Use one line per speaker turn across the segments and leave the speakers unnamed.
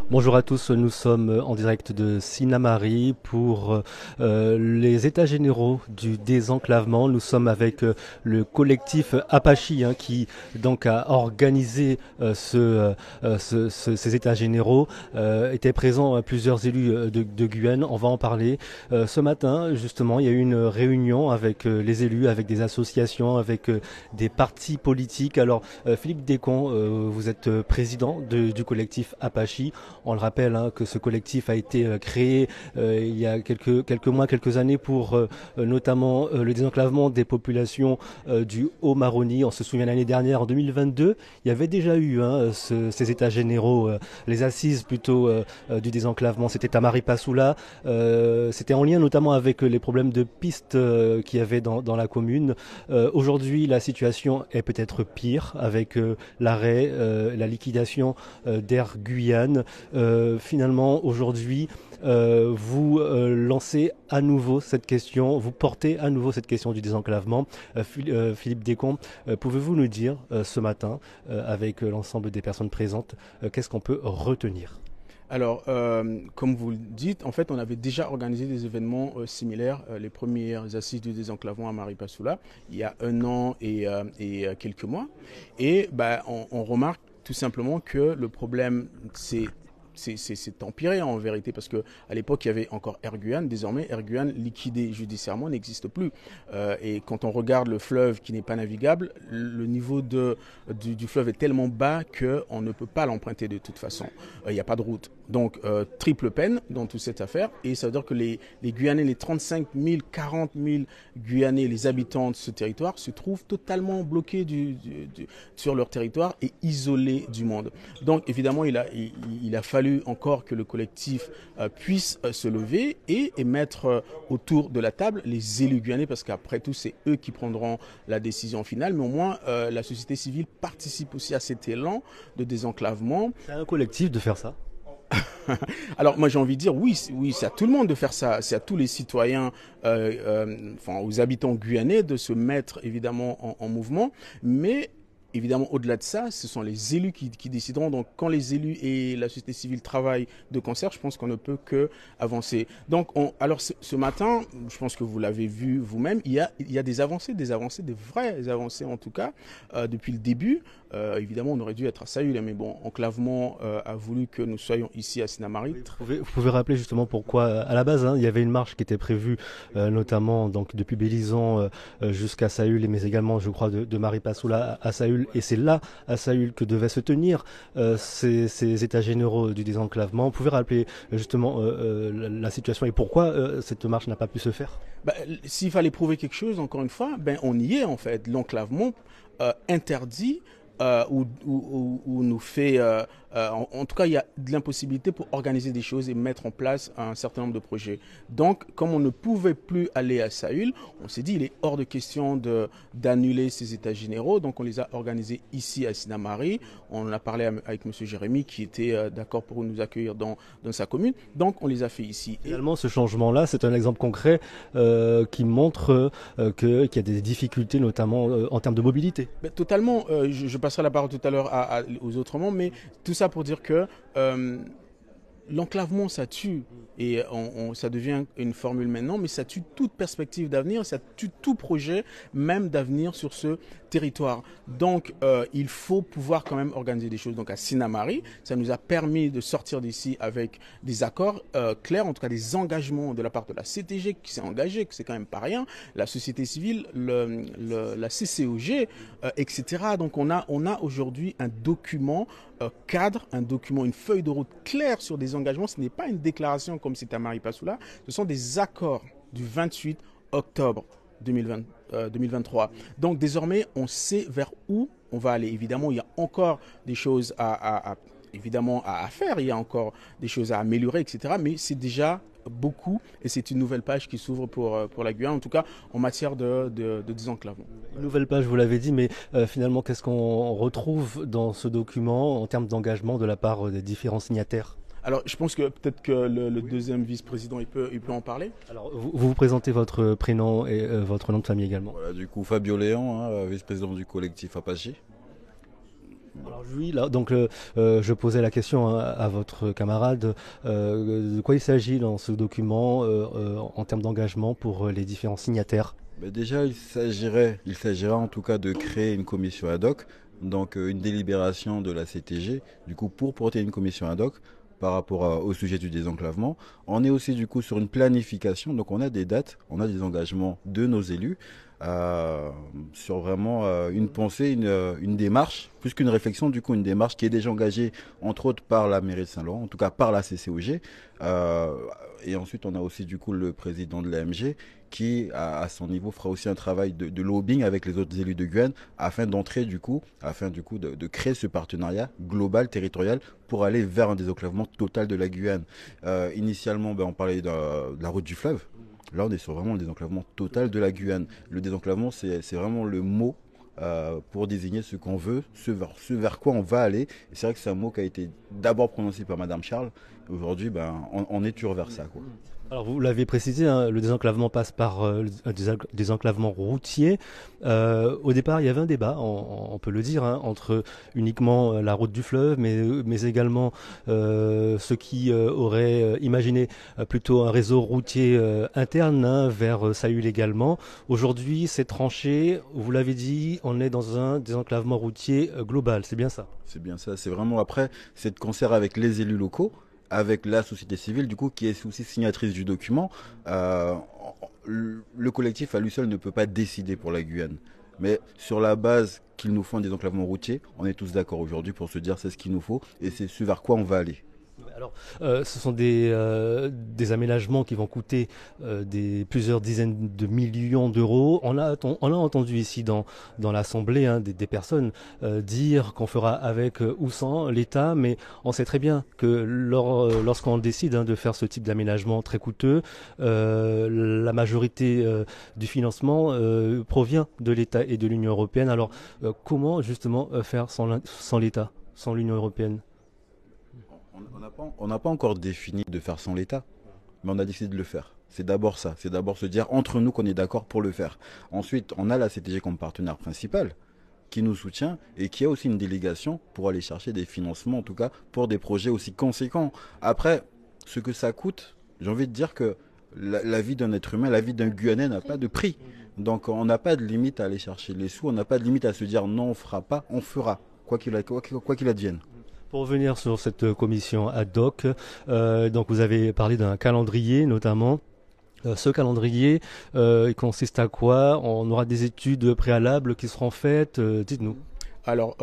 Bonjour à tous, nous sommes en direct de Sinnamary pour les états généraux du désenclavement. Nous sommes avec le collectif Apache qui donc a organisé ces états généraux. Étaient présents plusieurs élus de Guyane, on va en parler. Ce matin, justement, il y a eu une réunion avec les élus, avec des associations, avec des partis politiques. Alors, Philippe Descamps, vous êtes président du collectif Apache. On le rappelle que ce collectif a été créé il y a quelques mois, quelques années pour notamment le désenclavement des populations du Haut-Maroni. On se souvient l'année dernière, en 2022, il y avait déjà eu ces états généraux, les assises plutôt du désenclavement. C'était à Maripasoula. C'était en lien notamment avec les problèmes de pistes qu'il y avait dans la commune. Aujourd'hui, la situation est peut-être pire avec l'arrêt, la liquidation d'Air Guyane. Finalement, aujourd'hui, vous lancez à nouveau cette question, vous portez à nouveau cette question du désenclavement. Philippe Descamps, pouvez-vous nous dire ce matin, avec l'ensemble des personnes présentes, qu'est-ce qu'on peut retenir?
Alors, comme vous le dites, en fait, on avait déjà organisé des événements similaires, les premières assises du désenclavement à Maripasoula, il y a un an et quelques mois. Et on remarque tout simplement que le problème, c'est empiré en vérité, parce qu'à l'époque il y avait encore Air Guyane. Désormais Air Guyane, liquidé judiciairement, n'existe plus, et quand on regarde le fleuve qui n'est pas navigable, le niveau du fleuve est tellement bas qu'on ne peut pas l'emprunter de toute façon. Il n'y a pas de route, donc triple peine dans toute cette affaire. Et ça veut dire que les Guyanais, les 35 000, 40 000 Guyanais, les habitants de ce territoire, se trouvent totalement bloqués sur leur territoire et isolés du monde. Donc évidemment il a fallu encore que le collectif puisse se lever et mettre autour de la table les élus guyanais, parce qu'après tout c'est eux qui prendront la décision finale, mais au moins la société civile participe aussi à cet élan de désenclavement.
C'est un collectif de faire ça?
Alors moi j'ai envie de dire oui, c'est à tout le monde de faire ça, c'est à tous les citoyens, aux habitants guyanais de se mettre évidemment en mouvement, mais évidemment, au-delà de ça, ce sont les élus qui décideront. Donc, quand les élus et la société civile travaillent de concert, je pense qu'on ne peut que avancer. Donc, alors ce matin, je pense que vous l'avez vu vous-même, il y a des avancées, des vraies avancées en tout cas, depuis le début. Évidemment, on aurait dû être à Saül, mais bon, Enclavement a voulu que nous soyons ici à Sinnamary.
Oui, vous pouvez rappeler justement pourquoi, à la base, il y avait une marche qui était prévue, notamment donc depuis Bélizan jusqu'à Saül, mais également, je crois, de Maripasoula à Saül. Et c'est là, à Saül, que devaient se tenir ces états généraux du désenclavement. Vous pouvez rappeler justement la situation et pourquoi cette marche n'a pas pu se faire?
S'il fallait prouver quelque chose, encore une fois, on y est en fait. L'enclavement interdit ou nous fait... en tout cas, il y a de l'impossibilité pour organiser des choses et mettre en place un certain nombre de projets. Donc, comme on ne pouvait plus aller à Saül, on s'est dit il est hors de question d'annuler ces états généraux. Donc, on les a organisés ici à Sinnamary. On en a parlé avec M. Jérémy qui était d'accord pour nous accueillir dans sa commune. Donc, on les a fait ici.
Finalement, ce changement-là, c'est un exemple concret qui montre qu'il y a des difficultés, notamment en termes de mobilité.
Totalement. Je passerai la parole tout à l'heure aux autres membres, mais tout ça pour dire que l'enclavement, ça tue. Et ça devient une formule maintenant, mais ça tue toute perspective d'avenir, ça tue tout projet, même d'avenir sur ce territoire. Donc, il faut pouvoir quand même organiser des choses. Donc, à Sinnamary, ça nous a permis de sortir d'ici avec des accords clairs, en tout cas des engagements de la part de la CTG qui s'est engagée, que c'est quand même pas rien, la société civile, la CCOG, etc. Donc, on a aujourd'hui un document cadre, un document, une feuille de route claire sur des engagements. Ce n'est pas une déclaration comme c'est à Maripasoula, ce sont des accords du 28 octobre 2023. Donc désormais, on sait vers où on va aller. Évidemment, il y a encore des choses évidemment à faire, il y a encore des choses à améliorer, etc. Mais c'est déjà beaucoup et c'est une nouvelle page qui s'ouvre pour la Guyane, en tout cas en matière de désenclavement.
Une nouvelle page, vous l'avez dit, mais finalement, qu'est-ce qu'on retrouve dans ce document en termes d'engagement de la part des différents signataires?
Alors, je pense que peut-être que le deuxième vice-président, il peut en parler.
Alors, vous présentez votre prénom et votre nom de famille également.
Voilà, du coup, Fabio Léon, vice-président du collectif Apache.
Alors oui, là, donc je posais la question hein, à votre camarade, de quoi il s'agit dans ce document en termes d'engagement pour les différents signataires?
Ben déjà, il s'agirait en tout cas de créer une commission ad hoc, donc une délibération de la CTG, du coup pour porter une commission ad hoc par rapport au sujet du désenclavement. On est aussi du coup sur une planification, donc on a des dates, on a des engagements de nos élus euh, sur vraiment une pensée, une démarche, plus qu'une réflexion, du coup une démarche qui est déjà engagée entre autres par la mairie de Saint-Laurent, en tout cas par la CCOG. Euh, et ensuite on a aussi du coup le président de l'AMG qui, à son niveau, fera aussi un travail de lobbying avec les autres élus de Guyane afin du coup de créer ce partenariat global, territorial, pour aller vers un désenclavement total de la Guyane. Initialement, ben, on parlait de la route du fleuve. Là, on est sur vraiment le désenclavement total de la Guyane. Le désenclavement, c'est vraiment le mot pour désigner ce qu'on veut, ce vers quoi on va aller. Et c'est vrai que c'est un mot qui a été d'abord prononcé par Madame Charles. Aujourd'hui, ben, on est toujours vers ça, quoi.
Alors vous l'avez précisé, hein, le désenclavement passe par un désenclavement routier. Au départ, il y avait un débat, on peut le dire, hein, entre uniquement la route du fleuve, mais également ceux qui auraient imaginé plutôt un réseau routier interne hein, vers Saül également. Aujourd'hui, c'est tranché, vous l'avez dit, on est dans un désenclavement routier global, c'est bien ça?
C'est bien ça. C'est vraiment après, c'est de concert avec les élus locaux, avec la société civile, du coup, qui est aussi signatrice du document. Euh, le collectif à lui seul ne peut pas décider pour la Guyane. Mais sur la base qu'il nous faut un désenclavement routier, on est tous d'accord aujourd'hui pour se dire c'est ce qu'il nous faut et c'est ce vers quoi on va aller.
Alors, ce sont des aménagements qui vont coûter plusieurs dizaines de millions d'euros. On a entendu ici dans l'Assemblée hein, des personnes dire qu'on fera avec ou sans l'État, mais on sait très bien que lorsqu'on décide hein, de faire ce type d'aménagement très coûteux, la majorité du financement provient de l'État et de l'Union européenne. Alors, comment justement faire sans l'État, sans l'Union européenne?
On n'a pas encore défini de faire sans l'État, mais on a décidé de le faire. C'est d'abord ça, c'est d'abord se dire entre nous qu'on est d'accord pour le faire. Ensuite, on a la CTG comme partenaire principal qui nous soutient et qui a aussi une délégation pour aller chercher des financements, en tout cas pour des projets aussi conséquents. Après, ce que ça coûte, j'ai envie de dire que la vie d'un être humain, la vie d'un Guyanais n'a pas de prix. Donc on n'a pas de limite à aller chercher les sous, on n'a pas de limite à se dire non, on fera pas, on fera, quoi qu'il advienne.
Pour revenir sur cette commission ad hoc, donc vous avez parlé d'un calendrier notamment. Ce calendrier, il consiste à quoi? On aura des études préalables qui seront faites. Dites-nous.
Alors,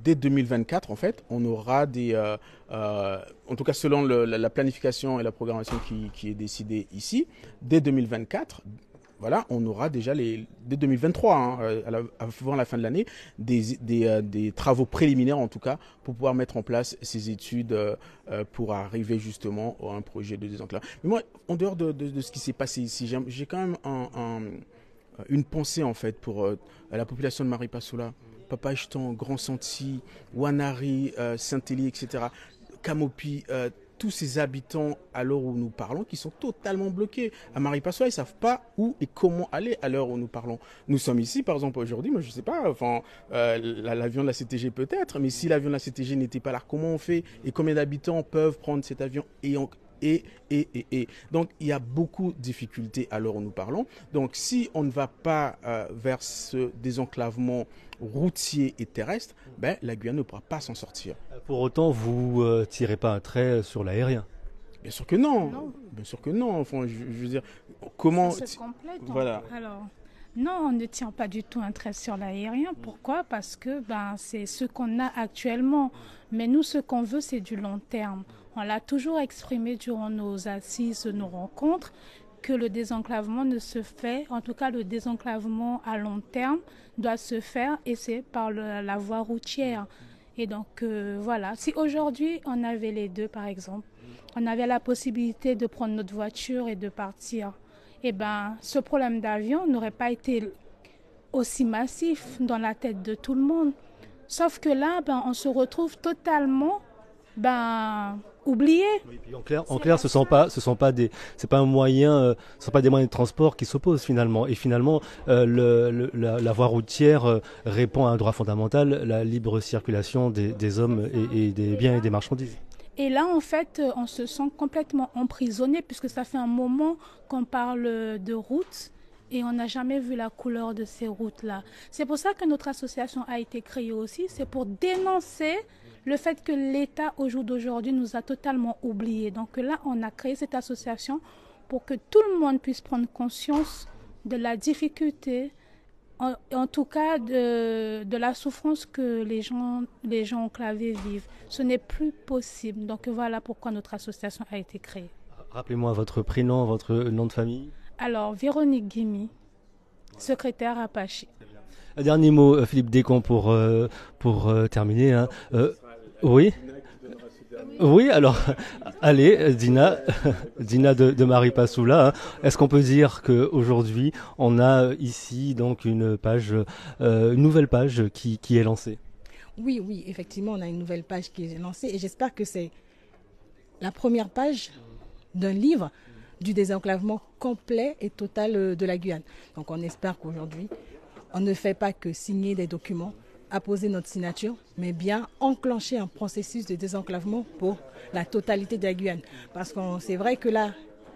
dès 2024, en fait, on aura en tout cas selon la planification et la programmation qui est décidée ici, dès 2024, voilà, on aura déjà dès 2023, hein, avant la fin de l'année, des travaux préliminaires en tout cas pour pouvoir mettre en place ces études pour arriver justement à un projet de désenclavement. Mais moi, en dehors de ce qui s'est passé ici, j'ai quand même une pensée en fait pour la population de Maripasoula. Papa Echtan, Grand Santi, Wanari, Saint-Élie, etc. Camopi, tous ces habitants à l'heure où nous parlons qui sont totalement bloqués. À Maripasoula, ils ne savent pas où et comment aller à l'heure où nous parlons. Nous sommes ici, par exemple, aujourd'hui, moi je ne sais pas, enfin, l'avion de la CTG peut-être, mais si l'avion de la CTG n'était pas là, comment on fait et combien d'habitants peuvent prendre cet avion et. Donc, il y a beaucoup de difficultés à l'heure où nous parlons. Donc, si on ne va pas vers ce désenclavement routier et terrestre, ben, la Guyane ne pourra pas s'en sortir.
Pour autant, vous tirez pas un trait sur l'aérien.
Bien sûr que non.
Non,
Bien sûr que non. Enfin, je veux dire, comment...
ça se complète.
Voilà.
Alors, non, on ne tient pas du tout un trait sur l'aérien. Pourquoi? Parce que c'est ce qu'on a actuellement. Mais nous, ce qu'on veut, c'est du long terme. On l'a toujours exprimé durant nos assises, nos rencontres, que le désenclavement ne se fait, en tout cas le désenclavement à long terme doit se faire et c'est par la voie routière. Et donc voilà, si aujourd'hui on avait les deux par exemple, on avait la possibilité de prendre notre voiture et de partir, et ce problème d'avion n'aurait pas été aussi massif dans la tête de tout le monde. Sauf que là, on se retrouve totalement oubliés.
Oui, puis en clair, c'est pas un moyen, ce sont pas des moyens de transport qui s'opposent finalement. Et finalement, la voie routière répond à un droit fondamental, la libre circulation des hommes et des biens et des marchandises.
Et là, en fait, on se sent complètement emprisonné puisque ça fait un moment qu'on parle de routes et on n'a jamais vu la couleur de ces routes-là. C'est pour ça que notre association a été créée aussi, c'est pour dénoncer le fait que l'État, au jour d'aujourd'hui, nous a totalement oubliés. Donc là, on a créé cette association pour que tout le monde puisse prendre conscience de la difficulté, en tout cas de la souffrance que les gens enclavés vivent. Ce n'est plus possible. Donc voilà pourquoi notre association a été créée.
Rappelez-moi votre prénom, votre nom de famille.
Alors, Véronique Guimi, secrétaire Apache.
Un dernier mot, Philippe Descamps, pour terminer. Hein. Oui. Oui, alors, allez, Dina de Maripasoula. Hein. Est-ce qu'on peut dire qu'aujourd'hui, on a ici donc une nouvelle page qui est lancée?
Oui, effectivement, on a une nouvelle page qui est lancée et j'espère que c'est la première page d'un livre du désenclavement complet et total de la Guyane. Donc on espère qu'aujourd'hui, on ne fait pas que signer des documents, apposer notre signature, mais bien enclencher un processus de désenclavement pour la totalité de la Guyane. Parce que c'est vrai que là,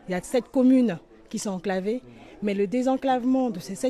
il y a 7 communes qui sont enclavées, mais le désenclavement de ces 7